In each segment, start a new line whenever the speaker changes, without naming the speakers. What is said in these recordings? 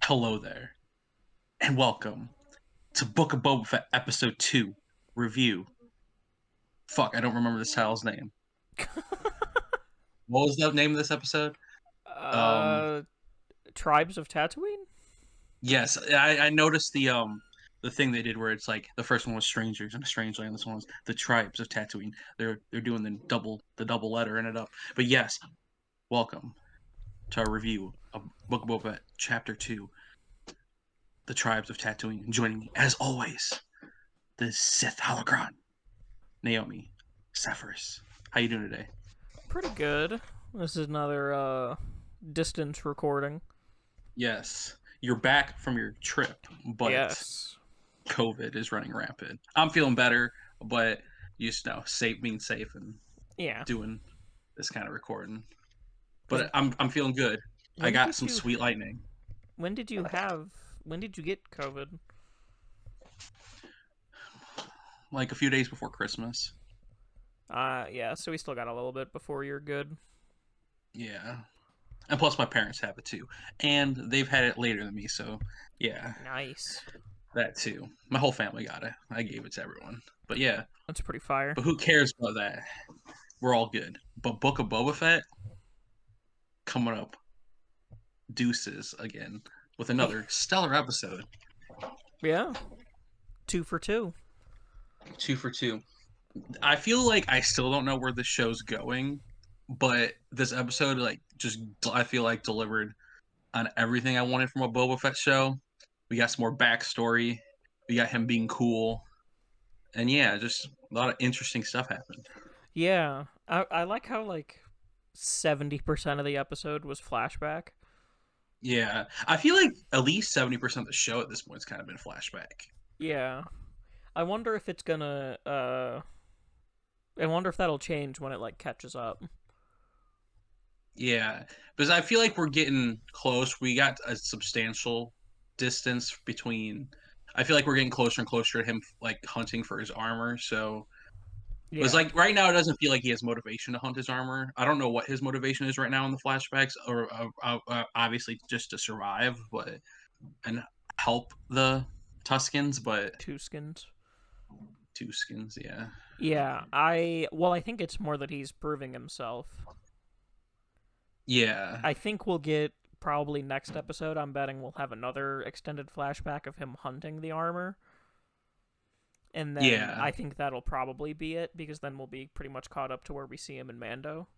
Hello there, and welcome to Book of Boba Fett Episode 2 review. Fuck, I don't remember this title's name. What was the name of this episode? Um,
Uh, Tribes of Tatooine?
yes, I noticed the thing they did where it's like the first one was strangers in a strange land. This one was the tribes of Tatooine. They're doing the double letter in it up. But yes, welcome to our review of Book of Boba Fett Chapter 2, the tribes of Tatooine. Joining me as always, the Sith holocron. Naomi, Sephiroth. How you doing today?
Pretty good. This is another distance recording.
Yes, you're back from your trip, but
Yes.
COVID is running rampant. I'm feeling better, but you just know, safe being safe and
Yeah.
doing this kind of recording.
Cause
But I'm feeling good. I
when
got
did
some
you
sweet lightning.
when did you have when did you get COVID?
Like a few days before Christmas.
Yeah. So we still got a little bit before you're good.
Yeah. And plus my parents have it too. And they've had it later than me, so yeah,
Nice.
that too. My whole family got it. I gave it to everyone. But yeah,
That's pretty fire.
but who cares about that? We're all good. But Book of Boba Fett coming up, deuces again with another stellar episode.
Yeah. 2 for 2.
2 for 2. I feel like I still don't know where the show's going, but this episode, like, just I feel like delivered on everything I wanted from a Boba Fett show. We got some more backstory. We got him being cool, and yeah, just a lot of interesting stuff happened.
Yeah. I like how 70% of the episode was flashback.
Yeah, I feel like at least 70% of the show at this point has kind of been flashback.
Yeah. I wonder if it's gonna I wonder if that'll change when it catches up.
Yeah, because I feel like we're getting close. We got a substantial distance between. I feel like we're getting closer and closer to him, like hunting for his armor. So, because
Yeah.
like right now, it doesn't feel like he has motivation to hunt his armor. I don't know what his motivation is right now in the flashbacks, or obviously just to survive, but and help the Tuskens, but
Tuskens.
Tuskens, yeah,
Yeah, I think it's more that he's proving himself.
yeah,
I think we'll get probably next episode. I'm betting we'll have another extended flashback of him hunting the armor. And then
yeah.
I think that'll probably be it because then we'll be pretty much caught up to where we see him in Mando.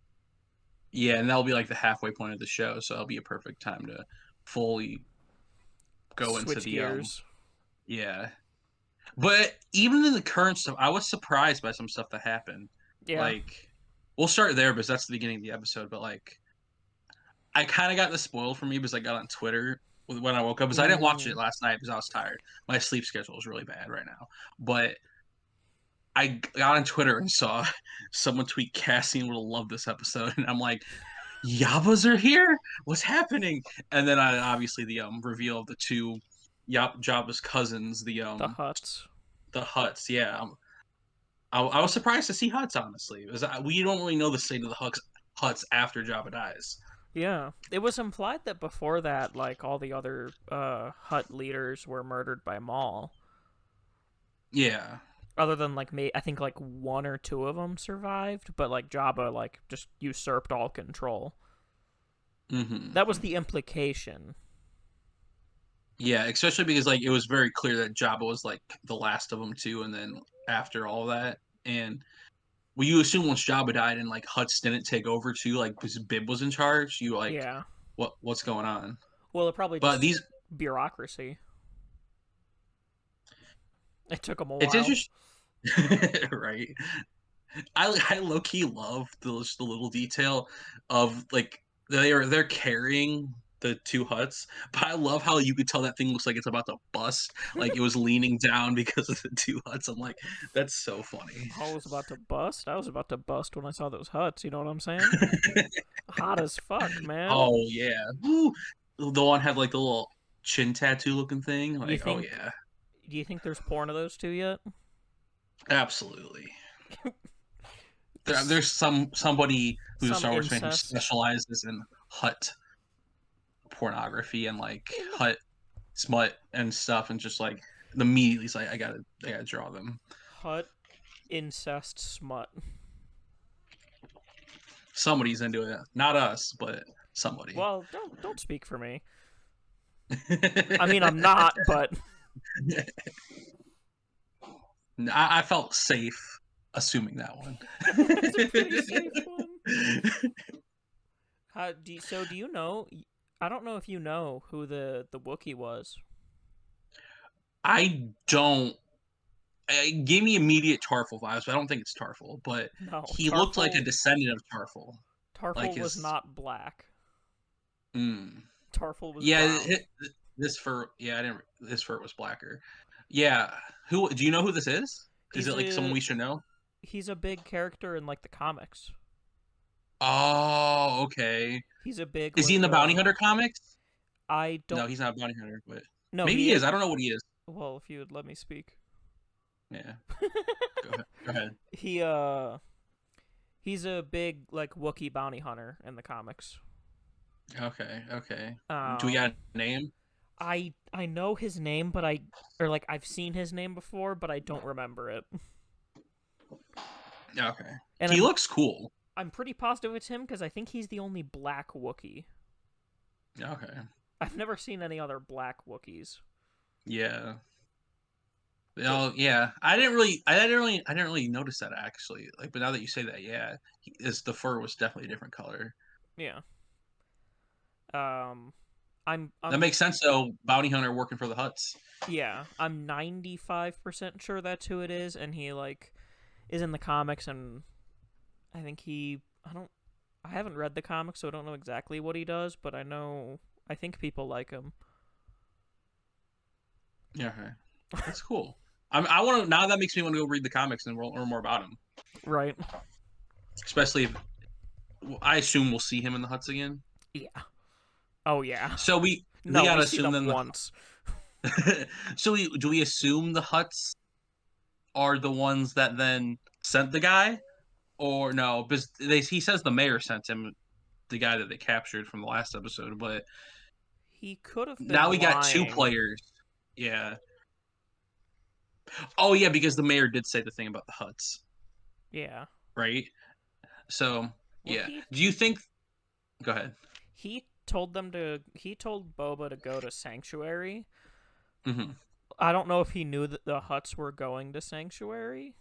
Yeah, and that'll be like the halfway point of the show, so that'll be a perfect time to fully go into
Switch
the
gears.
yeah. But even in the current stuff, I was surprised by some stuff that happened.
Yeah.
Like, we'll start there because that's the beginning of the episode. But like, I kind of got this spoiled for me because I got on Twitter when I woke up because I didn't watch it
Mm.
last night because I was tired. My sleep schedule is really bad right now. But I got on Twitter and saw someone tweet Cassian would have loved this episode, and I'm like, Yabas are here. What's happening? And then obviously the reveal of the two Jabba's cousins,
The Huts.
the Huts. Yeah, I was surprised to see Huts honestly, because we don't really know the state of the Huts after Jabba dies.
Yeah. It was implied that before that, all the other Hut leaders were murdered by Maul.
Yeah,
Other than I think one or two of them survived, but Jabba just usurped all control.
hmm
That was the implication.
yeah, especially because like it was very clear that Jabba was like the last of them too, and then after all that, and well, you assume once Jabba died and like Huts didn't take over too, like because Bib was in charge, you like
Yeah.
what's going on?
Well, it probably
But
just
these
bureaucracy. It took them a
it's
while.
interesting, right? I low key love the little detail of like they're carrying the two huts, but I love how you could tell that thing looks like it's about to bust, like it was leaning down because of the two huts. I'm like, that's so funny.
I was about to bust. I was about to bust when I saw those huts. You know what I'm saying? Hot as fuck, man.
Oh yeah, Woo! The one had like the little chin tattoo looking thing.
You
Like, oh
think?
yeah,
Do you think there's porn of those two yet?
absolutely.
Just
There's somebody who's a
some
Star Wars fan who
incest.
specializes in hut pornography and like hut smut and stuff, and just like immediately he's like, I gotta draw them.
Hut incest smut.
Somebody's into it, not us, but somebody.
Well, don't speak for me. I mean, I'm not, but
I felt safe assuming that one.
it's a pretty safe one. Do you know? I don't know if you know who the Wookiee was.
I don't. It gave me immediate Tarful vibes, but I don't think it's Tarful. But
No,
he looked like a descendant of Tarful, like
Tarful was
his.
not black.
Mm.
Tarful was
Yeah,
brown.
this fur. Yeah, I didn't. This fur was blacker. Yeah. Who do you know who this is? Is
He's
it like someone
a
we should know?
he's a big character in like the comics.
Oh, okay.
He's a big
Is he in
like
the Bounty Hunter comics?
I
No,
don't
he's not a bounty hunter, but
no
maybe
he
he
is.
is. I don't know what he is.
Well, if you would let me speak.
Yeah. Go ahead. Go ahead.
He's a big like Wookiee bounty hunter in the comics.
Okay. Okay. Do we got
Um
a name?
I know his name, but I've seen his name before, but I don't remember it.
Okay.
And
He looks cool.
I'm pretty positive it's him because I think he's the only black Wookiee.
Okay.
I've never seen any other black Wookiees.
Yeah.
But
Oh, yeah. I didn't really notice that actually. Like, but now that you say that, yeah, the fur was definitely a different color.
yeah. Um I'm
That
I'm
makes sense though. Bounty hunter working for the Huts.
yeah, I'm 95% sure that's who it is, and he like is in the comics, and I think I haven't read the comics, so I don't know exactly what he does, but I think people like him.
Yeah. Okay. That's cool. I want to now. That makes me want to go read the comics and learn more about him.
Right.
Especially if I assume we'll see him in the Huts again.
Yeah. Oh yeah.
So we
No, we
gotta
see
assume
them
then
once.
so do we assume the Huts are the ones that then sent the guy, or no? Because he says the mayor sent him, the guy that they captured from the last episode. But
He could have been
now we got two
lying.
players. Yeah. Oh yeah, because the mayor did say the thing about the Huts,
Yeah.
right? So
Well,
yeah. Do you think? Go ahead.
he told Boba to go to Sanctuary.
Hmm.
I don't know if he knew that the Huts were going to Sanctuary.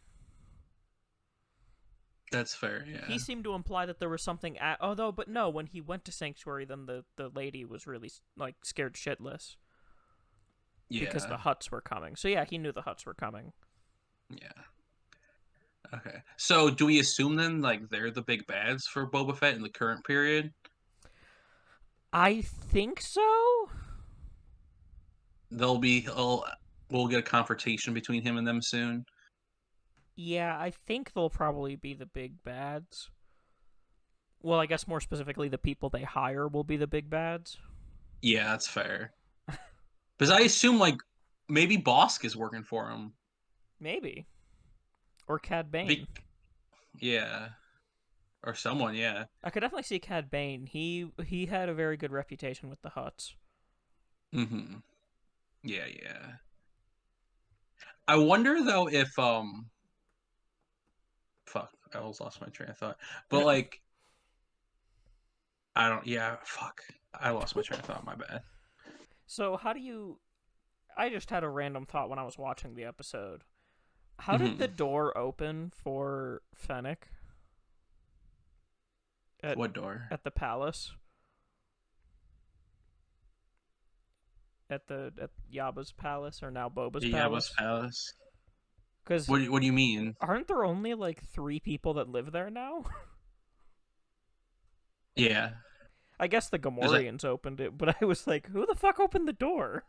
That's fair.
He
Yeah.
seemed to imply that there was something but no, when he went to Sanctuary, then the lady was really like scared shitless because
Yeah.
the Huts were coming. So yeah, he knew the Huts were coming.
Yeah. Okay. So do we assume then like they're the big bads for Boba Fett in the current period?
I think so.
They'll be we'll get a confrontation between him and them soon.
Yeah, I think they'll probably be the big bads. Well, I guess more specifically, the people they hire will be the big bads.
Yeah, that's fair. Because I assume like maybe Bosk is working for him.
Maybe. Or Cad Bane.
Be- yeah, or someone. Yeah.
I could definitely see Cad Bane. He had a very good reputation with the Huts.
Mm-hmm. Yeah, yeah. I wonder though if fuck, I almost lost my train of thought. But like, I don't. Yeah, fuck, I lost my train of thought. My bad.
So how do you? I just had a random thought when I was watching the episode. How did the
Mm-hmm.
door open for Fennec at
What door?
at the palace? At Yaba's palace, or now Boba's
The Yabba's
palace?
palace.
Because
What do you mean?
aren't there only like 3 people that live there now?
Yeah.
I guess the
Is that?
Gamorreans opened it, but I was like, who the fuck opened the door?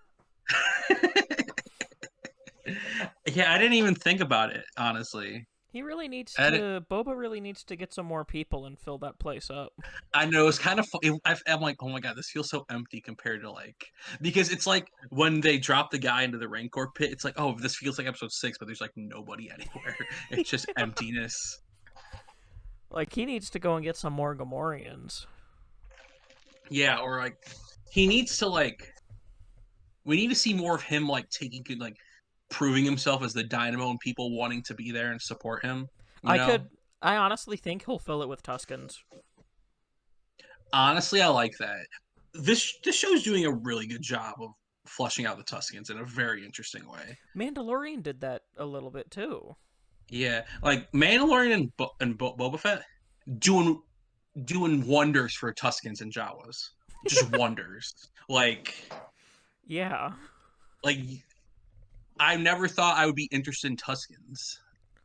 Yeah, I didn't even think about it honestly.
He really needs
I, di-
to. Boba really needs to get some more people and fill that place up.
I know it's kind of funny. I'm like, oh my god, this feels so empty compared to like because it's like when they drop the guy into the Rancor pit, it's like, oh, this feels like episode 6, but there's like nobody anywhere. It's just emptiness.
Like, he needs to go and get some more Gamorreans.
Yeah, or like he needs to like we need to see more of him like proving himself as the dynamo and people wanting to be there and support him. You
I
know,
could. I honestly think he'll fill it with tuskens.
honestly, I like that. This show's doing a really good job of flushing out the Tuskens in a very interesting way.
Mandalorian did that a little bit too.
Yeah, like Mandalorian and Boba Fett doing doing wonders for Tuskens and Jawas, just wonders.
Yeah,
Like I never thought I would be interested in Tuskens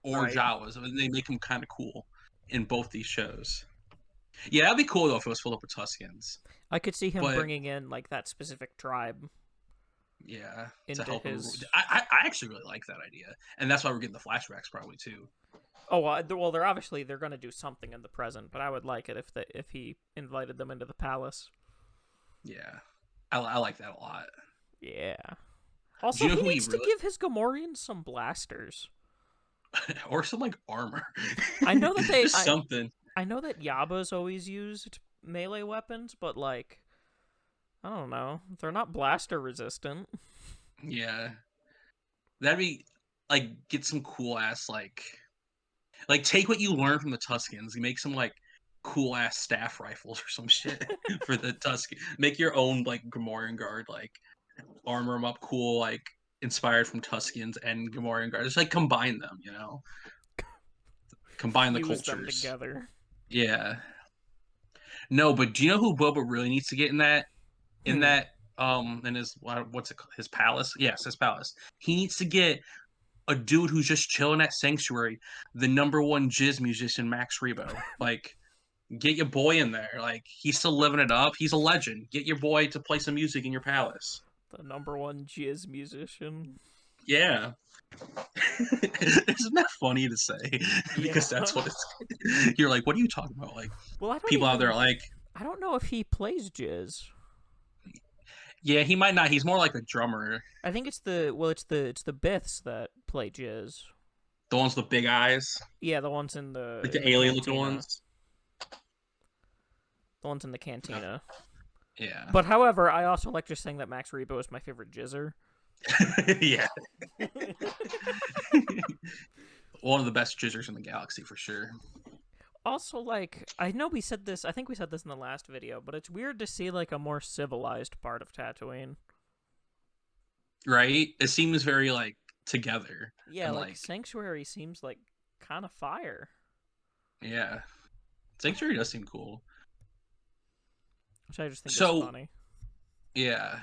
or
right.
Jawas. I mean, they make them kind of cool in both these shows. Yeah, that'd be cool though if it was filled up with Tuskens.
I could see him
But
bringing in like that specific tribe
yeah, to
into
help him.
his.
I actually really like that idea, and that's why we're getting the flashbacks probably too.
Oh well, they're obviously they're gonna do something in the present, but I would like it if he invited them into the palace.
Yeah, I like that a lot.
Yeah.
Do
Also,
you know
he
who he
needs to
really
give his Gamorreans some blasters.
or some like armor,
I know that they.
just something.
I know that Yabba's always used melee weapons, but like I don't know, they're not blaster resistant.
Yeah, that'd be like get some cool ass like take what you learn from the Tuskens, you make some like cool ass staff rifles or some shit for the Tusken. Make your own like Gamorrean guard, like armor them up cool, like inspired from Tuskens and Gamorrean guard. Just like combine them, you know, combine the
Fuse them
cultures.
together.
Yeah. No, but do you know who Boba really needs to get in that? In
Hmm.
that in his what's it called? His palace? Yes, his palace. He needs to get a dude who's just chilling at Sanctuary, the number one jizz musician, Max Rebo. Like, get your boy in there. Like, he's still living it up. He's a legend. Get your boy to play some music in your palace.
The number one jizz musician.
Yeah. Isn't that funny to say?
Yeah.
Because that's what it's. You're like, what are you talking about? Like,
Well, I don't
people out there
even.
are like,
I don't know if he plays jizz.
yeah, he might not. He's more like a drummer.
I think it's the Biths that play jizz.
The ones with big eyes,
Yeah, the ones
like
in
the
the
alien looking
cantina.
ones.
The ones in the cantina.
Yeah.
But however, I also like just saying that Max Rebo is my favorite jizzer.
Yeah. One of the best jizzers in the galaxy for sure.
Also, like, I know we said this, I think we said this in the last video, but it's weird to see, like, a more civilized part of Tatooine.
Right? It seems very like together
Yeah,
and
like,
like
Sanctuary seems like kind of fire.
yeah. Sanctuary does seem cool.
Which I just think is
So
funny.
yeah.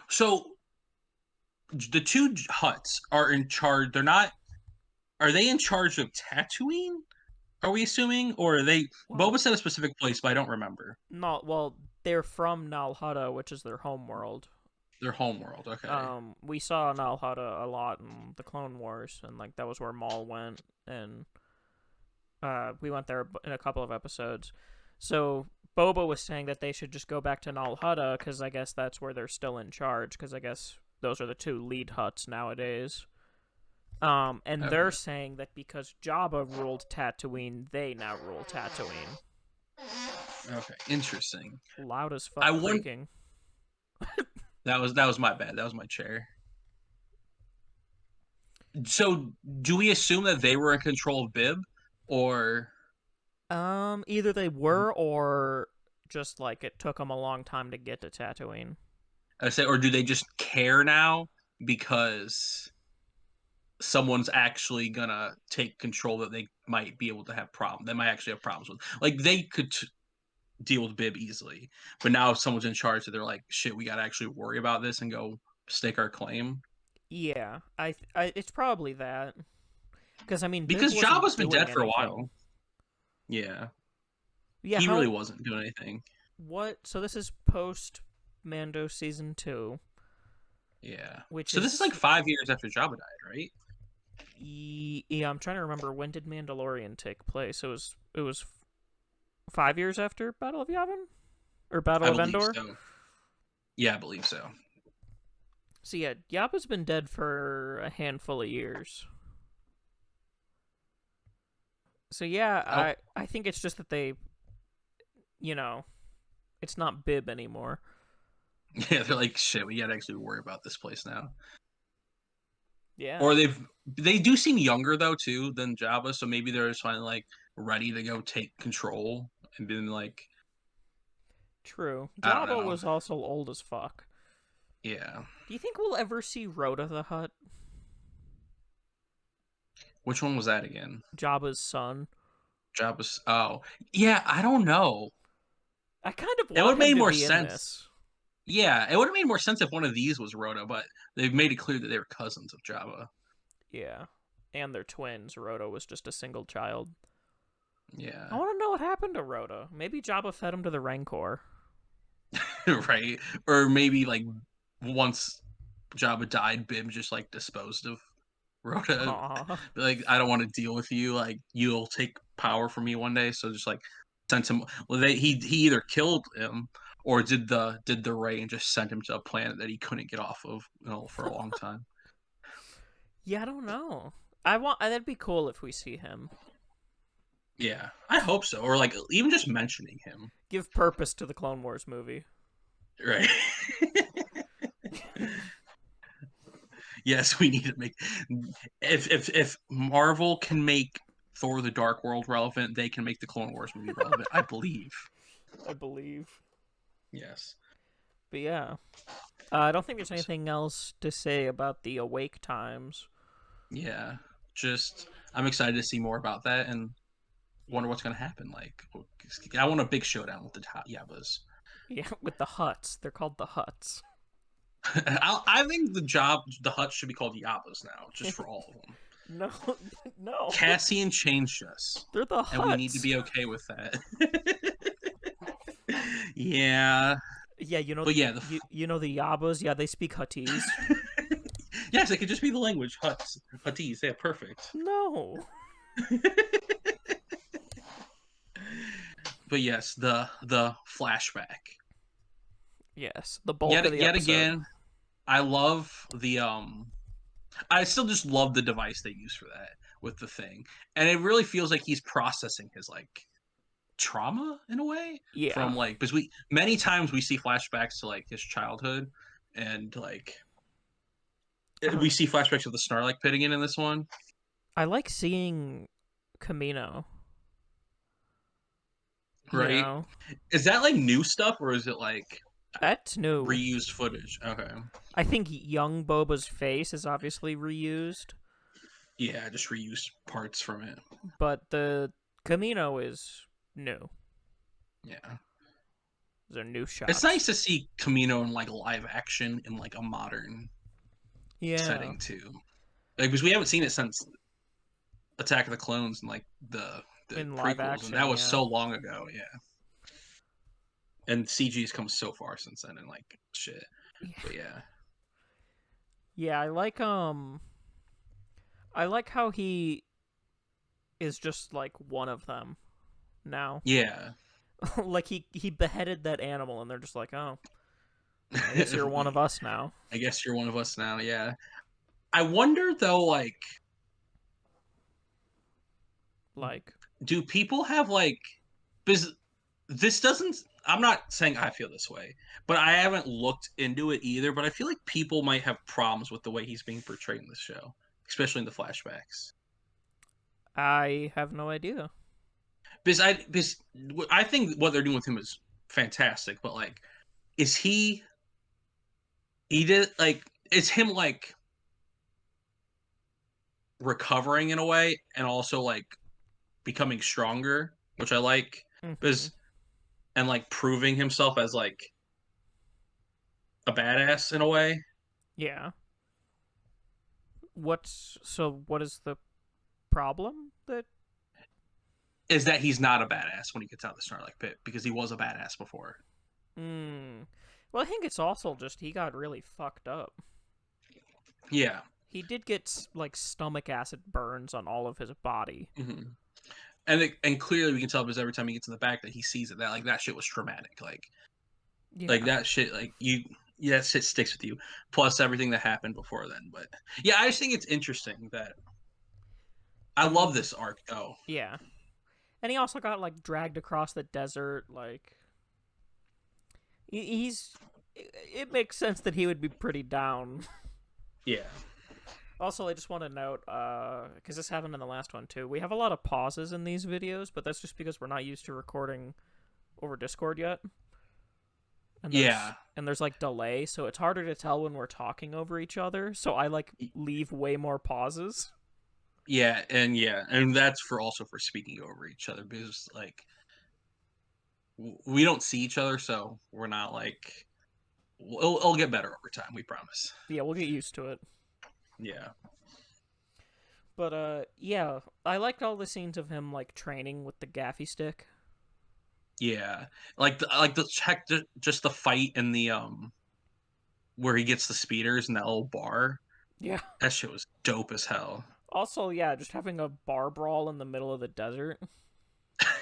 So the two huts are in charge. They're not. Are they in charge of Tatooine? Are we assuming, or are they?
Well,
Boba said a specific place, but I don't remember.
no, well, they're from Nal Hutta, which is their home world.
Their homeworld. Okay.
We saw Nal Hutta a lot in the Clone Wars, and like that was where Maul went, and we went there in a couple of episodes. So Boba was saying that they should just go back to Nal Hutta because I guess that's where they're still in charge. Because I guess those are the two lead huts nowadays. And
Okay.
they're saying that because Jabba ruled Tatooine, they now rule Tatooine.
Okay. Interesting.
Loud as
I
fuck
want.
creaking.
That was my bad. That was my chair. So do we assume that they were in control of Bib, or
Either they were or just like it took them a long time to get to Tatooine.
I say, or do they just care now because someone's actually gonna take control that they might be able to have problems? They might actually have problems with. Like they could deal with Bib easily, but now if someone's in charge, that they're like, shit, we gotta actually worry about this and go stake our claim.
Yeah, it's probably that. Because I mean, Bib
Because
wasn't
Jabba's been
doing
dead for a
anything.
while. Yeah,
Yeah,
he really
how
wasn't doing anything.
what? So this is post Mando season 2,
Yeah.
which
So this is like
is
5 years after Jabba died, right?
yeah. I'm trying to remember when did Mandalorian take place. It was 5 years after Battle of Yavin or Battle
I
of
believe
Endor.
so. Yeah, I believe so.
So yeah, Yappa's been dead for a handful of years. So yeah,
I don't.
I think it's just that they, you know, it's not Bib anymore.
Yeah, they're like, shit, we gotta actually worry about this place now.
Yeah,
Or they do seem younger though too than Jabba, so maybe they're just finally like ready to go take control and been like,
true.
I don't
Jabba
know.
was also old as fuck.
Yeah.
Do you think we'll ever see Rhoda the Hutt?
Which one was that again?
Jabba's son.
Jabba's. Oh, yeah. I don't know.
I kind of
It would
want
have
him
made
to
more
be in
sense.
this.
Yeah, it would have made more sense if one of these was Rhoda, but they've made it clear that they were cousins of Jabba.
Yeah. And they're twins. Rhoda was just a single child. I
Yeah.
want to know what happened to Rhoda. Maybe Jabba fed him to the Rancor.
Right. Or maybe like once Jabba died, Bib just like disposed of Rhoda.
Aww.
Like, I don't want to deal with you. Like, you'll take power from me one day. So just like sent him. Well, he either killed him or did the Ray and just sent him to a planet that he couldn't get off of, for a long time.
Yeah, I don't know. I want. That'd be cool if we see him.
Yeah, I hope so. Or like even just mentioning him.
Give purpose to the Clone Wars movie.
Right. Yes, we need to make. If Marvel can make Thor: The Dark World relevant, they can make the Clone Wars movie relevant. I believe.
I believe.
Yes.
But yeah. I don't think there's anything else to say about the awake times.
Yeah. Just I'm excited to see more about that and wonder what's gonna happen. Like, I want a big showdown with the Yabbas.
Yeah, with the Hutts. They're called the Hutts.
I think the Hutt should be called Yabbas now, just for all of them.
No, no.
Cassian changed us,
They're the
and we need to
Hutts.
be okay with that. Yeah,
Yeah,
but yeah,
you know the Yabbas. Yeah, they speak Huttese.
yes, it could just be the language. Huttese, yeah, perfect.
No.
But yes, the flashback.
Yes, the bulk of
Yet
the
yet
episode.
again, I love I still just love the device they use for that with the thing. And it really feels like he's processing his like trauma in a way
Yeah.
from like because we many times we see flashbacks to like his childhood and like we see flashbacks of the Snarlack pit again in this one.
I like seeing Camino. You
Right?
know,
Is that like new stuff or is it like
that's new.
reused footage? Okay.
I think young Boba's face is obviously reused,
Yeah, just reused parts from it.
but the Camino is new.
Yeah.
These are new
It's
shots.
nice to see Camino in like live action in like a modern
Yeah,
setting too. Like because we haven't seen it since Attack of the Clones and like the
in live
prequels, and
action.
that was
Yeah.
so long ago. Yeah, and CG's come so far since then, and like shit.
Yeah.
But yeah,
Yeah, I like how he is just like one of them now.
yeah,
Like he beheaded that animal and they're just like, "Oh, I guess you're one of us now."
I guess you're one of us now. Yeah, I wonder though, like,
Like,
do people have like, because this doesn't. I'm not saying I feel this way, but I haven't looked into it either. But I feel like people might have problems with the way he's being portrayed in this show, especially in the flashbacks.
I have no idea.
Because I think what they're doing with him is fantastic, but like, is he did like is him like recovering in a way and also like becoming stronger, which I like,
Hmm.
because and like proving himself as like a badass in a way.
Yeah. What is the problem that
Is that he's not a badass when he gets out of the Snarlack pit because he was a badass before.
mm, well, I think it's also just he got really fucked up.
Yeah.
He did get like stomach acid burns on all of his body.
Mm-hmm. And clearly we can tell because every time he gets in the back that he sees it that like that shit was traumatic. Like
Yeah.
that shit like you yeah, that shit sticks with you. Plus everything that happened before then. But yeah, I just think it's interesting that I love
And
this arc though.
yeah. And he also got like dragged across the desert like he's it makes sense that he would be pretty down.
Yeah.
Also, I just want to note, because this happened in the last one too, we have a lot of pauses in these videos, but that's just because we're not used to recording over Discord yet. And there's
Yeah.
and there's like delay, so it's harder to tell when we're talking over each other. So I like leave way more pauses.
Yeah, and that's for also for speaking over each other because like we don't see each other, so we're not like it'll get better over time. We promise.
Yeah, we'll get used to it.
Yeah.
But yeah, I liked all the scenes of him like training with the gaffy stick.
Yeah, like the check just the fight in the where he gets the speeders in that little bar.
Yeah.
That shit was dope as hell.
Also, yeah, just having a bar brawl in the middle of the desert.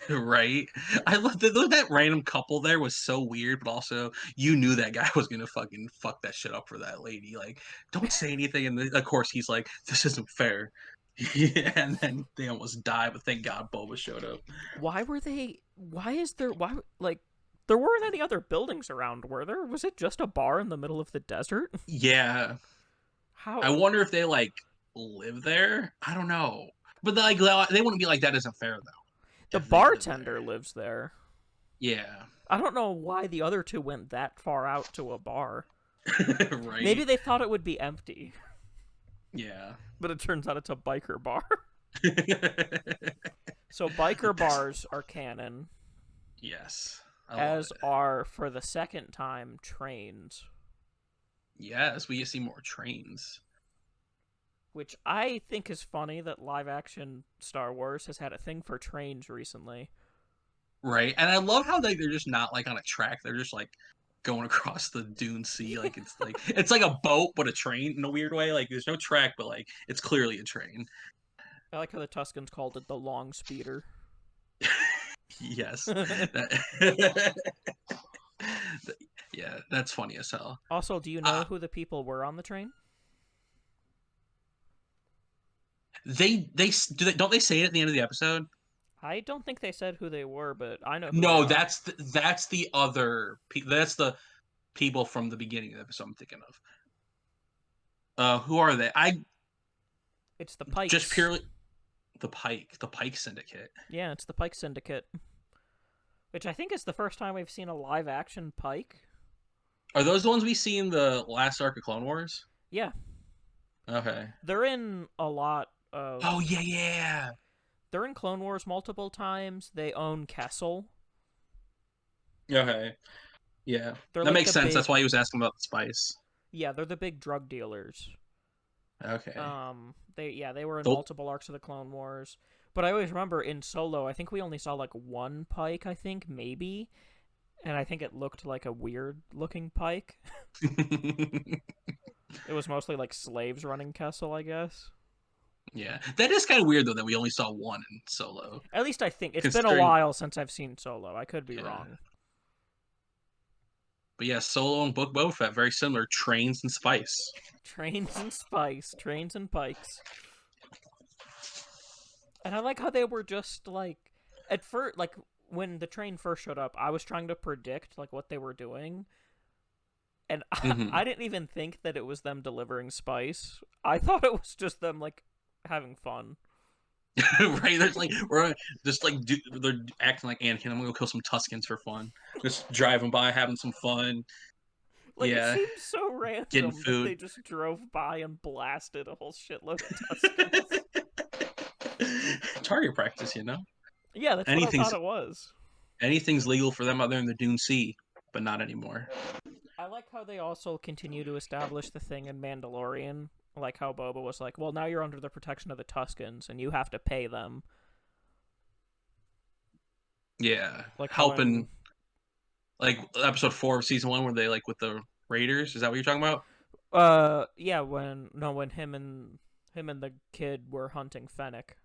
Right? I love that random couple there was so weird, but also you knew that guy was gonna fucking fuck that shit up for that lady. Like, don't say anything, and of course he's like, "This isn't fair," yeah, and then they almost die. But thank God Boba showed up.
Why were they? Why is there? Why like? There weren't any other buildings around, were there? Was it just a bar in the middle of the desert?
Yeah, I
How?
wonder if they like live there. I don't know, but like they wouldn't be like that. Isn't fair
The
though if they live
bartender
there.
lives there.
Yeah,
I don't know why the other two went that far out to a bar. Maybe
right.
they thought it would be empty,
Yeah.
but it turns out it's a biker bar. So biker
That's
bars are canon,
yes. I love
as
it.
are for the second time trains,
Yes, we see more trains.
which I think is funny that live action Star Wars has had a thing for trains recently.
Right. And I love how they're just not like on a track. They're just like going across the Dune Sea. It's like a boat but a train in a weird way. Like there's no track, but like it's clearly a train.
I like how the Tuskens called it the long speeder.
Yes. That- yeah, that's funny as hell.
Also, do you know
Uh
who the people were on the train?
they do they don't they say it at the end of the episode?
I don't think they said who they were, but I know who they
No,
are.
that's the other that's the people from the beginning of the episode I'm thinking of. Who are they? I
It's the
just
Pykes.
purely the Pike Syndicate.
Yeah, it's the Pike Syndicate. Which I think is the first time we've seen a live action Pike.
Are those the ones we see in the last arc of Clone Wars?
Yeah,
Okay.
they're in a lot
Oh
of.
yeah, yeah.
They're in Clone Wars multiple times. They own Kessel.
Okay. Yeah.
They're
That
like
makes
the
sense. That's
big.
why he was asking about the spice.
Yeah, they're the big drug dealers.
Okay.
They were in
Oh,
multiple arcs of the Clone Wars. But I always remember in Solo, I think we only saw like one Pike. I think maybe, and I think it looked like a weird looking Pike. It was mostly like slaves running Kessel, I guess.
yeah. That is kind of weird though that we only saw one in Solo.
At least I think it's been a
Considering
while since I've seen Solo. I could be
yeah.
wrong.
But yeah, Solo and Book Boba Fett very similar. Trains and spice.
Trains and spice, trains and pikes. And I like how they were just like at first like when the train first showed up, I was trying to predict like what they were doing. And
Hmm.
I didn't even think that it was them delivering spice. I thought it was just them like having fun.
Right? There's like we're just like they're acting like Anakin. I'm gonna go kill some Tuskens for fun. Just driving by, having some fun.
Like it
Yeah,
seems so
getting
random that
food.
they just drove by and blasted a whole shitload of Tuskens.
Target practice, you know.
Yeah, that's what I thought
Anything's
it was.
anything's legal for them out there in the Dune Sea, but not anymore.
I like how they also continue to establish the thing in Mandalorian. Like how Boba was like, well, now you're under the protection of the Tuskens and you have to pay them.
Yeah,
Like how in
helping like episode 4 of season 1 where they like with the Raiders. Is that what you're talking about?
yeah, when no when him and the kid were hunting Fennec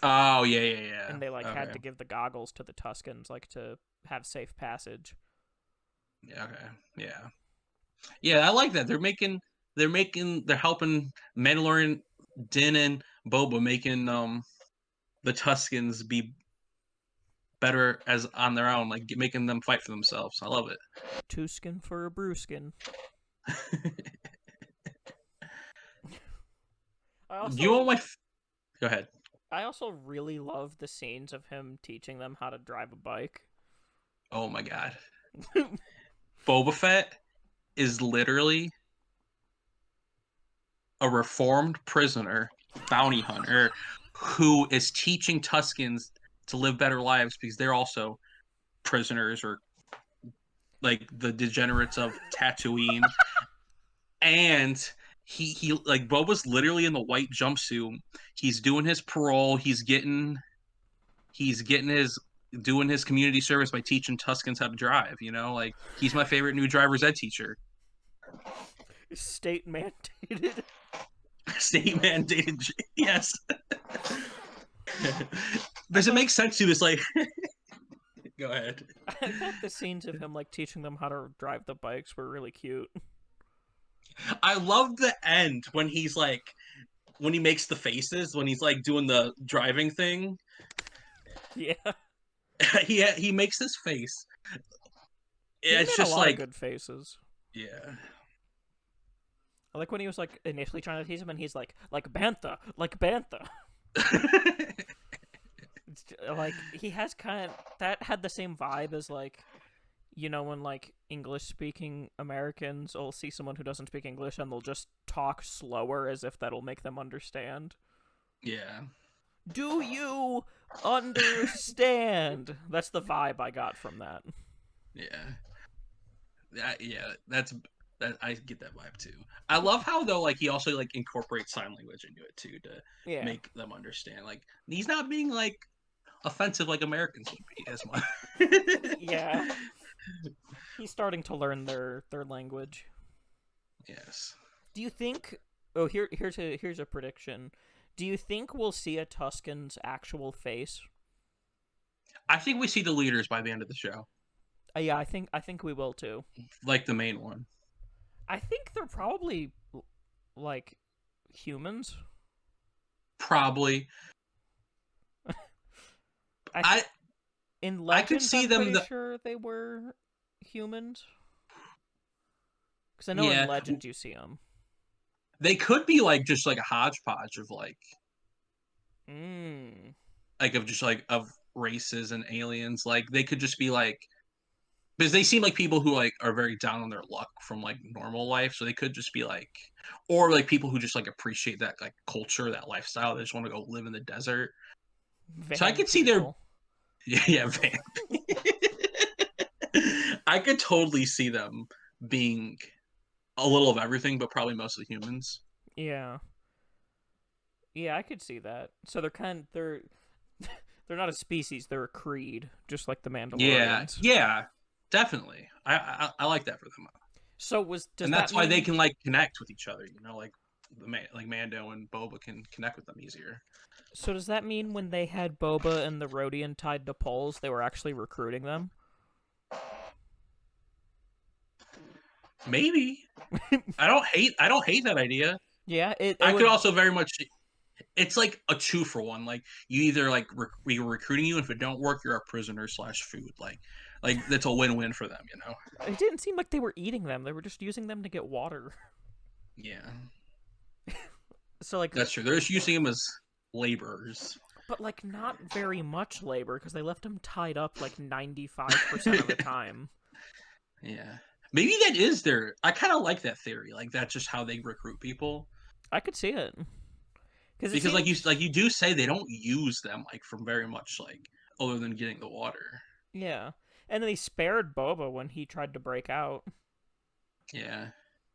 Oh yeah.
and they like had
Okay.
to give the goggles to the Tuskens like to have safe passage.
Yeah. Okay. Yeah. Yeah. I like that. They're helping Mandalorian Din and Boba making the Tuskens be better as on their own, like making them fight for themselves. I love it.
Tusken for a brewskin. I
You know
also
what Go ahead.
I also really love the scenes of him teaching them how to drive a bike.
Oh my god. Boba Fett is literally a reformed prisoner, bounty hunter, who is teaching Tuskens to live better lives because they're also prisoners or like the degenerates of Tatooine. And he like Boba's literally in the white jumpsuit. He's doing his parole. He's getting his doing his community service by teaching Tuskens how to drive. Like he's my favorite new driver's ed teacher.
State mandated.
State mandated. Yes. Does it
thought,
make sense to this? Like, go ahead.
I thought the scenes of him like teaching them how to drive the bikes were really cute.
I love the end when he's like, when he makes the faces, when he's like doing the driving thing.
Yeah.
he makes this face.
He
It's
made a
just
lot of
like,
good faces.
yeah.
I like when he was like initially trying to tease him, and he's like bantha, like bantha. Like he has kind of that had the same vibe as like, when like English speaking Americans will see someone who doesn't speak English and they'll just talk slower as if that'll make them understand.
Yeah.
Do you understand? That's the vibe I got from that.
Yeah. That's that. I get that vibe too. I love how though, like he also like incorporates sign language into it too to
Yeah.
make them understand. Like he's not being like offensive like Americans would be as much.
Yeah. He's starting to learn their language.
Yes.
Do you think? Oh, here's a prediction. Do you think we'll see a Tusken's actual face?
I think we see the leaders by the end of the show.
Yeah, I think we will too.
Like the main one.
I think they're probably like humans.
Probably. I
in
I could
Legends,
see
I'm
them.
pretty sure they were humans. Because I know in
Yeah,
Legends you see them.
they could be like just like a hodgepodge of
Mm.
like of just like of races and aliens. Like they could just be like because they seem like people who like are very down on their luck from like normal life, so they could just be like or like people who just like appreciate that like culture, that lifestyle. They just want to go live in the desert. So I
Van
could see their
people.
yeah, van. I could totally see them being a little of everything, but probably mostly humans.
Yeah. Yeah, I could see that. So they're they're not a species, they're a creed, just like the
Yeah,
Mandalorians.
yeah, definitely. I like that for them,
So does
and
that
that's why they
mean
can like connect with each other. Like like Mando and Boba can connect with them easier.
so does that mean when they had Boba and the Rodian tied to poles, they were actually recruiting them?
Maybe I don't hate that idea.
Yeah, it
I could
would.
also very much. It's like a 2-for-1. Like you either like we're recruiting you, and if it don't work, you're a prisoner slash food. Like that's a win-win for them.
It didn't seem like they were eating them. They were just using them to get water.
Yeah,
So like,
that's true. They're just using them as laborers.
but like not very much labor because they left them tied up like 95% of the time.
Yeah. Maybe that is their. I kind of like that theory. Like that's just how they recruit people.
I could see it because it
Because
seems.
like you do say they don't use them like for very much like other than getting the water.
Yeah, and then they spared Boba when he tried to break out.
Yeah.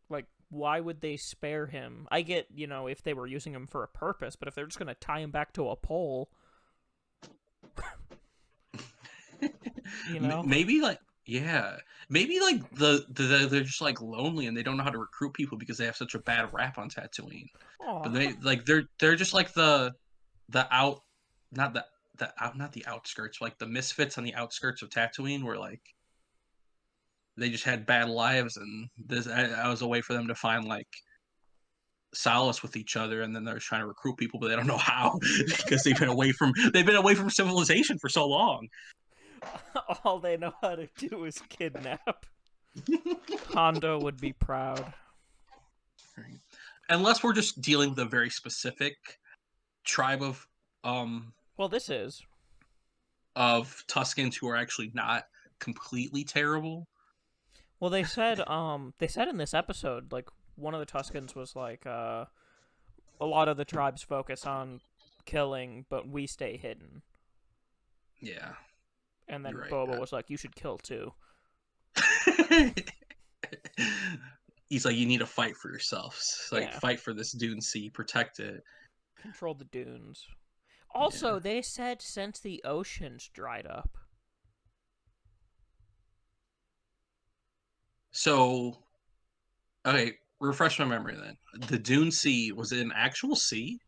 Like, why would they spare him? I get, if they were using him for a purpose, but if they're just gonna tie him back to a pole, you know?
Maybe like yeah. Maybe like they're just like lonely and they don't know how to recruit people because they have such a bad rap on Tatooine. But
Aw.
they like they're just like the out not the out not the outskirts, like the misfits on the outskirts of Tatooine where like they just had bad lives and this I was a way for them to find like solace with each other and then they're trying to recruit people but they don't know how because they've been away from civilization for so long.
All they know how to do is kidnap. Hondo would be proud.
Right. Unless we're just dealing with a very specific tribe um
Well, this is.
of Tuskens who are actually not completely terrible.
Well, they said in this episode, like, one of the Tuskens was like, a lot of the tribes focus on killing, but we stay hidden.
Yeah,
And
you're
then
right.
Boba was like, you should kill too.
He's like, you need to fight for yourselves. Like,
Yeah.
fight for this Dune Sea, protect it.
Control the dunes.
Yeah.
Also, they said since the oceans dried up.
So, okay, refresh my memory then. The Dune Sea was it an actual sea?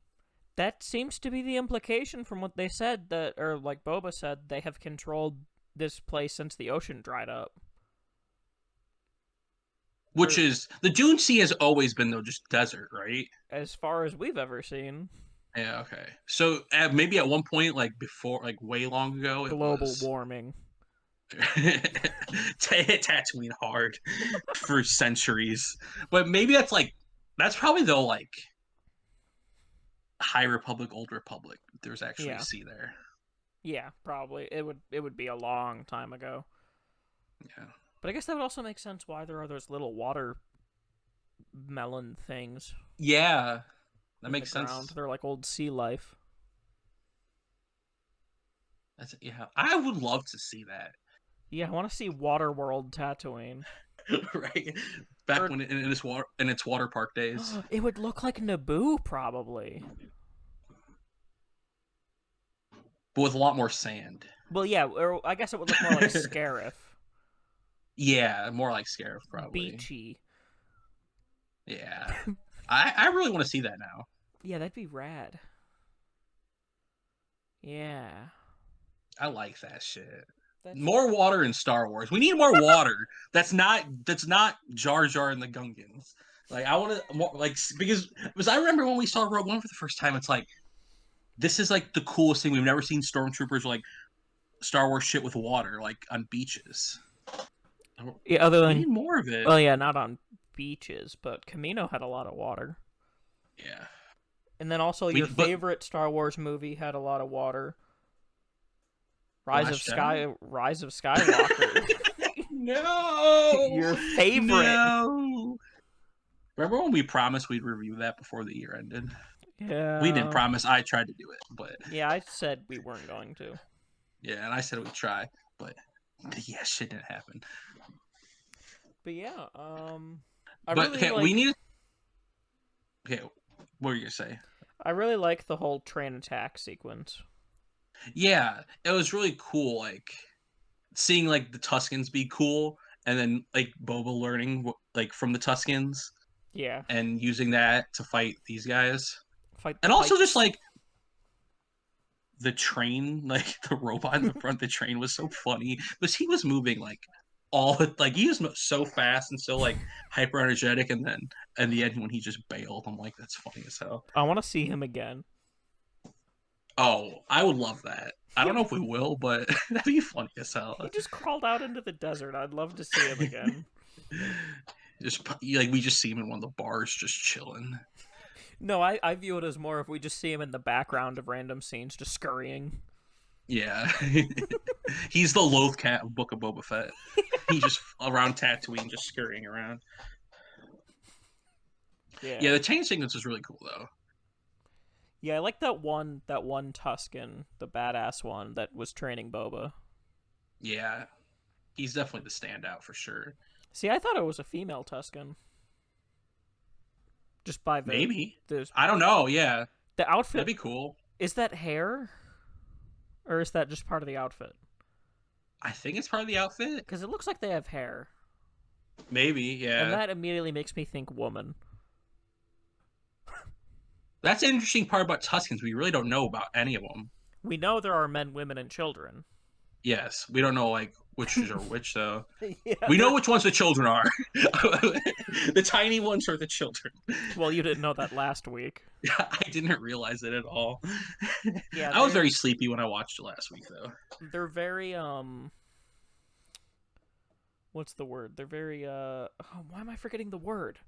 That seems to be the implication from what they said that, or like Boba said, they have controlled this place since the ocean dried up.
Which
Or
is the Dune Sea has always been though just desert, right?
as far as we've ever seen.
Yeah, okay. So maybe at one point, like before, like way long ago, it
Global
was
warming.
Tatooine hard for centuries. But maybe that's probably though like High Republic, Old Republic. There's actually a
Yeah.
sea there.
Yeah, probably. It would be a long time ago.
Yeah.
But I guess that would also make sense why there are those little water melon things
Yeah, that
in the
makes
ground.
sense.
They're like old sea life.
Yeah. I would love to see that.
Yeah, I want to see Waterworld Tatooine.
Right? Back
Or
when in its water park days.
it would look like Naboo, probably.
But with a lot more sand.
Well, yeah, or I guess it would look more like Scarif.
Yeah, more like Scarif probably.
Beachy.
Yeah. I really want to see that now.
Yeah, that'd be rad. Yeah.
I like that shit.
That's
More water in Star Wars. We need more water. That's not Jar Jar and the Gungans. Like I want to more like because I remember when we saw Rogue One for the first time. It's like this is like the coolest thing. We've never seen stormtroopers like Star Wars shit with water like on beaches.
yeah, other
We
than
need more of it.
well, yeah, not on beaches, but Camino had a lot of water.
Yeah.
And then also
We
your
but
favorite Star Wars movie had a lot of water.
The Last Jedi.
Rise of Skywalker.
No.
Your favorite.
No. Remember when we promised we'd review that before the year ended? We didn't
Yeah.
promise. I tried to do it, but
Yeah, I said we weren't going to.
yeah, and I said we'd try, but yeah, shit didn't happen.
But yeah, I
But
really
okay, we
like
need. Okay, what were you gonna say?
I really like the whole train attack sequence.
Yeah, it was really cool. Like seeing like the Tuskens be cool, and then like Boba learning like from the Tuskens
Yeah.
and using that to fight these guys,
Fight the
and also just
Pykes.
like the train, like the robot in the front of the train was so funny because he was moving like like he was so fast and so like hyper energetic, and then in the end when he just bailed, I'm like that's funny as hell.
I want to see him again.
Oh, I would love that. I
He,
don't know if we will, but that'd be funny as hell.
he just crawled out into the desert. I'd love to see him again.
Just like we just see him in one of the bars, just chilling.
No, I view it as more if we just see him in the background of random scenes just scurrying.
Yeah, he's the Loath Cat of Book of Boba Fett. He's just around Tatooine, just scurrying around.
Yeah.
Yeah, the chain sequence is really cool though.
Yeah, I like that one Tusken, the badass one that was training Boba.
Yeah, he's definitely the standout for sure.
See, I thought it was a female Tusken. Just by
Maybe
the
I don't know. Yeah,
the
that'd
outfit.
be cool.
Is that hair? Or is that just part of the outfit?
I think it's part of the outfit.
Because it looks like they have hair.
Maybe,
And
yeah.
that immediately makes me think woman.
That's an interesting part about Tuskens. We really don't know about any of them.
We know there are men, women, and children.
Yes, we don't know like which is are which though.
Yeah,
We know
they're
which ones the children are. The tiny ones are the children.
well, you didn't know that last week.
I didn't realize it at all.
Yeah,
I was very sleepy when I watched it last week, though.
they're very what's the word? They're very why am I forgetting the word?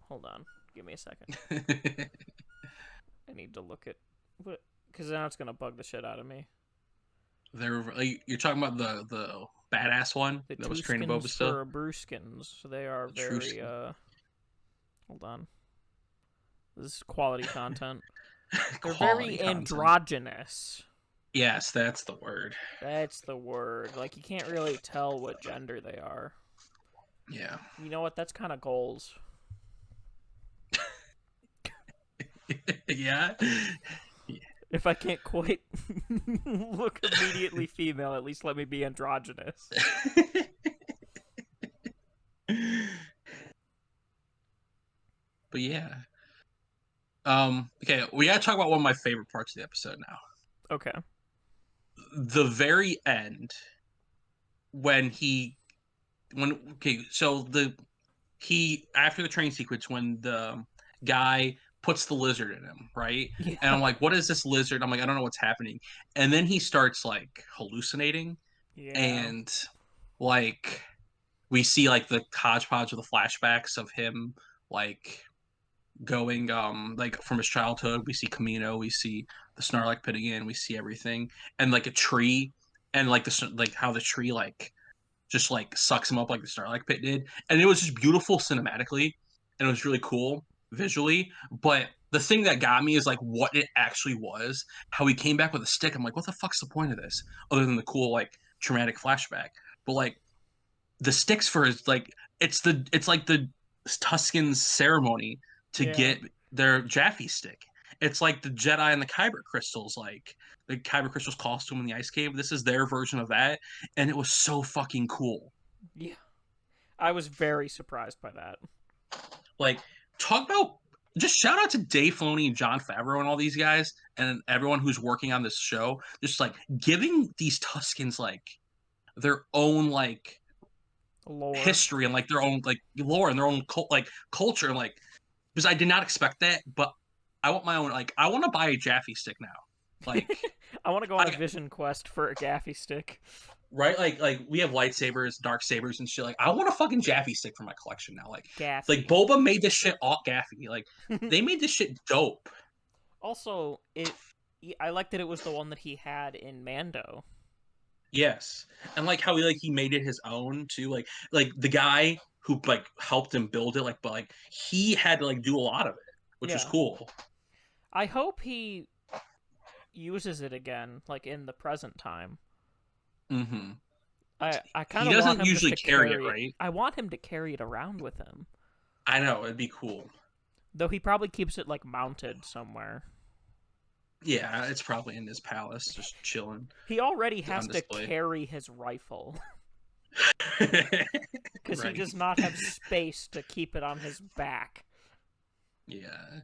Hold on. Give me a second. I need to look at what cuz now it's going to bug the shit out of me.
They're like, you're talking about the badass one
The
that was training
tuskens
Boba still.
for Brewskins. They are very
True
hold on. This is quality content. They're
quality
very
content.
androgynous.
Yes, that's the word.
That's the word. Like you can't really tell what gender they are.
Yeah.
You know what? That's kind of goals.
Yeah.
If I can't quite look immediately female, at least let me be androgynous.
But yeah. Okay, we gotta talk about one of my favorite parts of the episode now.
Okay.
The very end when okay, so he after the train sequence when the guy puts the lizard in him, right? And
Yeah.
I'm like, what is this lizard? I'm like, I don't know what's happening. And then he starts like hallucinating
Yeah.
and like we see like the hodgepodge of the flashbacks of him like going like from his childhood. We see Camino, we see the Snarlack pitting in, we see everything, and like a tree, and like the like how the tree like just like sucks him up like the Snarlack pit did, and it was just beautiful cinematically, and it was really cool visually. But the thing that got me is like what it actually was, how he came back with a stick. I'm like, what the fuck's the point of this, other than the cool like traumatic flashback? But like the sticks for his like it's like the Tuskens ceremony to
Yeah.
get their Jaffe stick. It's like the Jedi and the Kyber crystals, like the Kyber crystals cost them in the ice cave. This is their version of that, and it was so fucking cool.
Yeah. I was very surprised by that.
Like, talk about just shout out to Dave Filoni and John Favreau and all these guys and everyone who's working on this show. Just like giving these Tuskens like their own like
Lore.
history and like their own like lore and their own like culture and like because I did not expect that, but I want my own like I want to buy a Jaffe stick now. Like
I want to go on a
I
vision quest for a gaffy stick.
right like we have lightsabers, dark sabers and shit. Like I want a fucking Jaffe stick for my collection now. Like
Gaffy.
Boba made this shit all Gaffy. Like they made this shit dope.
Also, I liked that it was the one that he had in Mando.
Yes. And like how he made it his own too. Like the guy who like helped him build it like but like he had to like do a lot of it, which was
Yeah.
cool.
I hope he uses it again, like in the present time.
Mm-hmm.
I kind
He
of want
doesn't
him just
usually
to
carry it, right?
I want him to carry it around with him.
I know, it'd be cool.
Though he probably keeps it like mounted somewhere.
Yeah, it's probably in his palace, just chilling
He already has
on
to
display.
carry his rifle because he
Right.
does not have space to keep it on his back.
Yeah.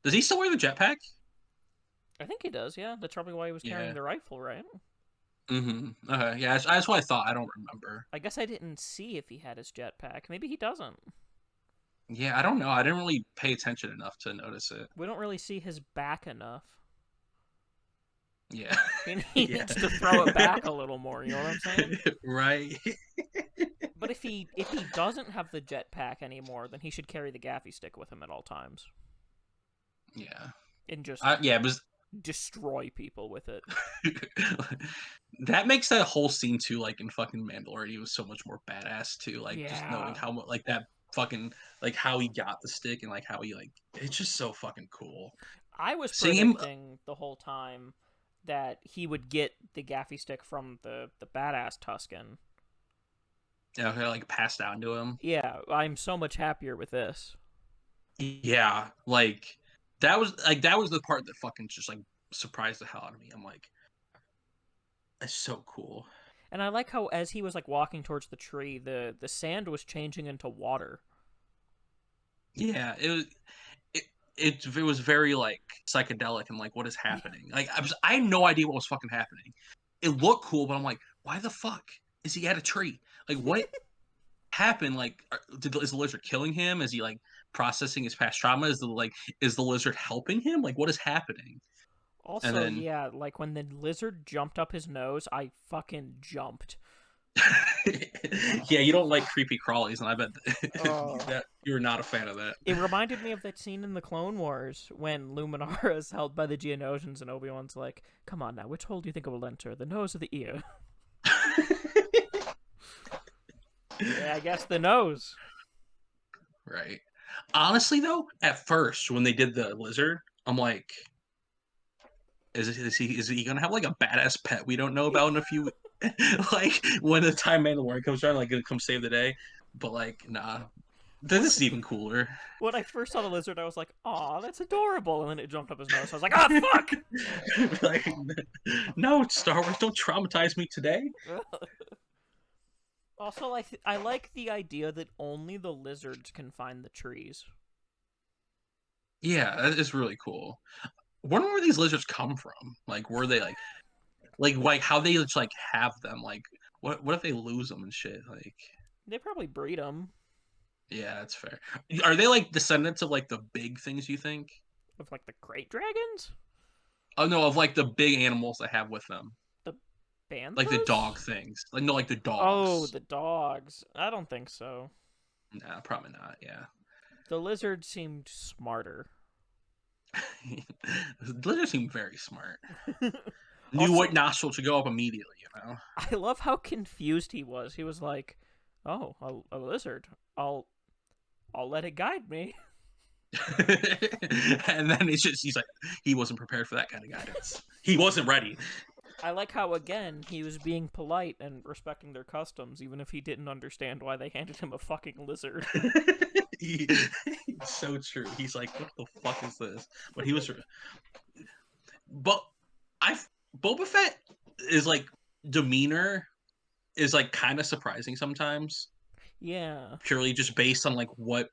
Does he still wear the jetpack?
I think he does. Yeah, that's probably why he was carrying
Yeah.
the rifle, right?
Mm-hmm. Okay. Yeah, that's what I thought. I don't remember.
I guess I didn't see if he had his jetpack. Maybe he doesn't.
Yeah, I don't know. I didn't really pay attention enough to notice it.
We don't really see his back enough.
Yeah.
He
Yeah.
needs to throw it back a little more. You know what I'm saying?
Right.
But if he doesn't have the jetpack anymore, then he should carry the gaffy stick with him at all times
Yeah.
and just
Yeah, it was
destroy people with it.
that makes that whole scene too, like in fucking Mandalorian, he was so much more badass too. Like just knowing
Yeah.
how much like that fucking like how he got the stick and like how he like it's just so fucking cool.
I was
Seeing him
predicting the whole time that he would get the gaffy stick from the badass Tusken.
like pass down to him.
Yeah, I'm so much happier with this.
Yeah, like that was the part that fucking just like surprised the hell out of me. I'm like, that's so cool.
And I like how as he was like walking towards the tree, the sand was changing into water.
Yeah, it was very like psychedelic and like what is
Yeah.
happening. Like I had no idea what was fucking happening. it looked cool, but I'm like, why the fuck is he at a tree? Like, what happened? Like, is the lizard killing him? Is he like processing his past trauma? Is the lizard helping him? Like, what is happening? And
Also,
then,
yeah, like when the lizard jumped up his nose, I fucking jumped.
yeah, you don't like creepy crawlies, and I bet
Oh.
that you're not a fan of that.
It reminded me of that scene in the Clone Wars when Luminara is held by the Geonosians and Obi-Wan's like, "Come on now, which hole do you think it will enter? The nose or the ear?" Yeah, I guess the nose.
Right. Honestly, though, at first when they did the lizard, I'm like, is he gonna have like a badass pet we don't know about in a few like when the time Mandalorian comes around, like gonna come save the day? But like, nah, this
When
is even cooler.
when I first saw the lizard, I was like, "Aw, that's adorable," and then it jumped up his nose. So I was like, "Ah, fuck!"
Like, no, Star Wars, don't traumatize me today.
Also, I like the idea that only the lizards can find the trees.
Yeah, that is really cool. Wonder where these lizards come from. Like, were they like how they just like have them? Like, what if they lose them and shit? Like,
They probably breed them
yeah, that's fair. Are they like descendants of like the big things you think?
with like the crate dragons,
Oh no, of like the big animals they have with them,
the
like the dog
banthas.
things. Like no, like the
Oh,
dogs.
the dogs. I don't think so.
Nah, probably not. Yeah,
The lizard seemed smarter.
lizards seem very smart. Knew what
Also,
nostril to go up immediately. You know.
I love how confused he was. He was like, "Oh, a lizard. I'll let it guide me."
And then he's like he wasn't prepared for that kind of guidance. He wasn't ready.
I like how again he was being polite and respecting their customs, even if he didn't understand why they handed him a fucking lizard.
he, so true. He's like, what the fuck is this? But he was, but I Boba Fett is like demeanor is like kind of surprising sometimes,
Yeah,
purely just based on like what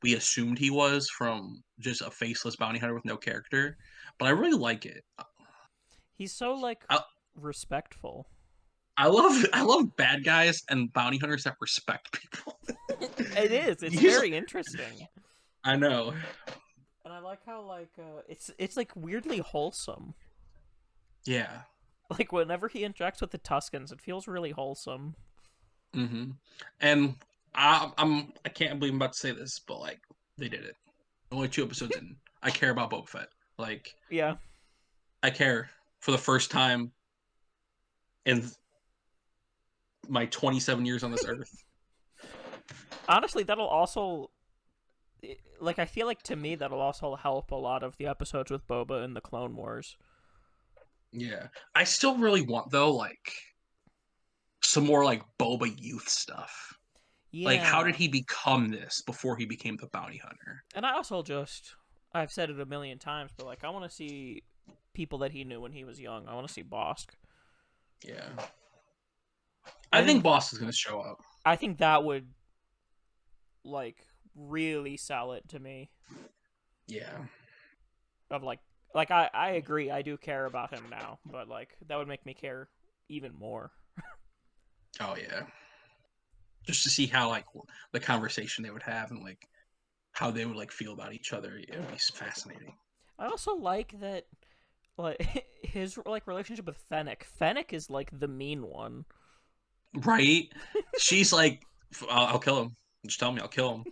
we assumed he was from just a faceless bounty hunter with no character. But I really like it.
he's so like
I,
respectful.
I love bad guys and bounty hunters that respect people.
It is. It's
He's,
very interesting.
I know.
And I like how like it's like weirdly wholesome.
Yeah.
Like whenever he interacts with the Tuskens, it feels really wholesome.
Mm-hmm. And I can't believe I'm about to say this, but like they did it. Only 2 episodes in. I care about Boba Fett. Like
Yeah.
I care for the first time in my 27 years on this earth.
Honestly, that'll also like I feel like to me that'll also help a lot of the episodes with Boba in the Clone Wars.
Yeah. I still really want though like some more like Boba youth stuff. Like how did
Yeah.
he become this before he became the bounty hunter?
And I also just I've said it a million times, but like I want to see people that he knew when he was young. I want to see Bosk.
Yeah.
I
I think
think
Boss is gonna show up.
I think that would like really sell it to me.
Yeah.
Of like I agree, I do care about him now, but like that would make me care even more.
Oh yeah. Just to see how like the conversation they would have and like how they would like feel about each other. It would be fascinating.
I also like that like his like relationship with Fennec. Fennec is like the mean one.
Right? She's like, I'll kill him. Just tell me, I'll kill him.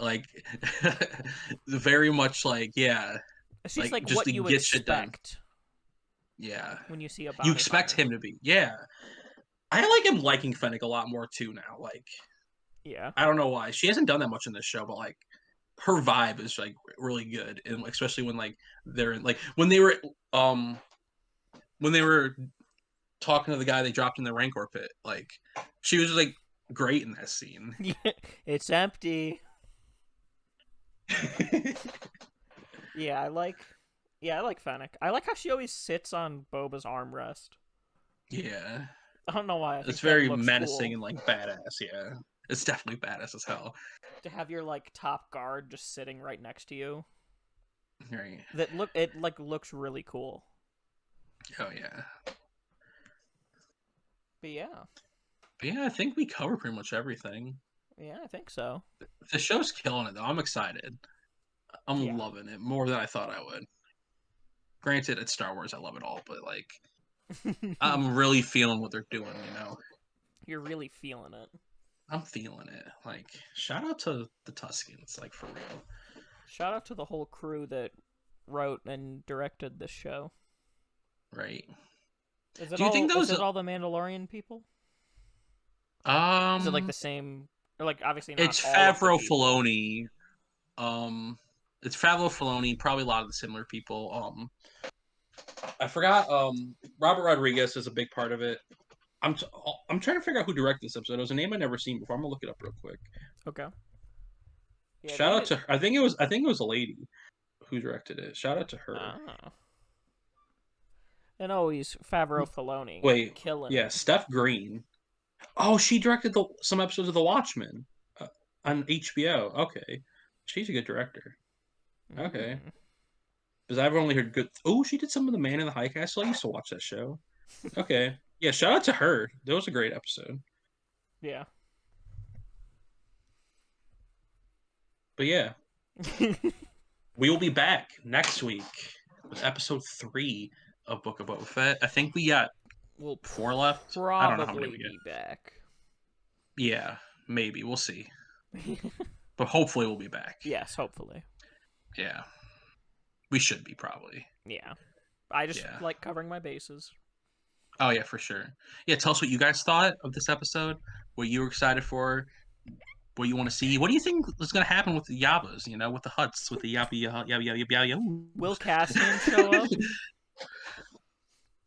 Like, very much like, yeah,
She's
like
like
just
what
to
you
get shit done.
expect
Yeah,
when you see a
you
bounty
expect
hunter.
him to be. Yeah, I like him liking Fennec a lot more too now. Like,
Yeah.
I don't know why she hasn't done that much in this show, but like her vibe is like really good, and especially when like they're in, like um when they were talking to the guy they dropped in the Rancor pit, like she was just like great in that scene.
It's empty. Yeah, I like Fennec. I like how she always sits on Boba's armrest.
Yeah,
I don't know why. I
it's
think that
very
looks
menacing
cool.
and like badass. Yeah, it's definitely badass as hell.
To have your like top guard just sitting right next to you.
Right.
That look it like looks really cool.
Oh yeah.
But yeah.
But yeah, I think we covered pretty much everything.
Yeah, I think so.
The show's killing it though. I'm excited. I'm
Yeah.
loving it more than I thought I would. Granted, it's Star Wars. I love it all, but like, I'm really feeling what they're doing.
You're really feeling it.
I'm feeling it. Like, shout out to the Tuskens, like for real.
Shout out to the whole crew that wrote and directed this show.
Right?
Is it
Do you think
all? Is
those?
it all the Mandalorian people? Is it like
Um,
the same? Or like obviously not
it's
all of the
Favreau
people.
Filoni. Um, it's Favreau Filoni. Probably a lot of the similar people. I forgot. Robert Rodriguez is a big part of it. I'm t- I'm trying to figure out who directed this episode. It was a name I'd never seen before. I'm gonna look it up real quick.
Okay. Yeah,
Shout out to her. I think it was a lady who directed it. Shout out to her.
Ah. And always Favreau Filoni
Wait,
killing
yeah,
it.
Steph Green. Oh, she directed some episodes of The Watchmen on HBO. Okay, she's a good director. Okay,
Mm.
because I've only heard good. Oh, she did some of The Man in the High Castle. I used to watch that show. Okay, yeah, shout out to her. That was a great episode.
Yeah.
But yeah, we will be back next week with episode 3 of Book of Boba Fett. I think we got
We'll
4 left. I don't know how many
probably
we get.
be back.
Yeah, maybe we'll see. But hopefully we'll be back.
Yes, hopefully.
Yeah, we should be probably.
Yeah. I just
Yeah.
like covering my bases.
Oh yeah, for sure. Yeah, tell us what you guys thought of this episode. What you were excited for. What you want to see. What do you think is going to happen with the Yabbas? With the Huts, with the Yabba.
Will Cassian show up?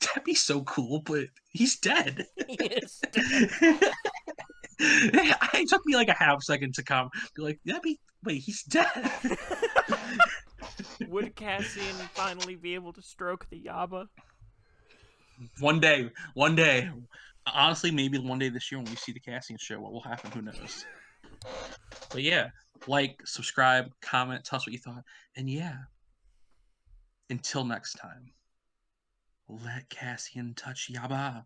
That'd be so cool, but he's dead.
He is dead.
It took me like a half second to be like, wait, he's dead.
Would Cassian finally be able to stroke the Yabba?
One day. Honestly, maybe one day this year when we see the Cassian show, what will happen? Who knows? But yeah, like, subscribe, comment, tell us what you thought, and yeah, until next time, let Cassian touch Yabba.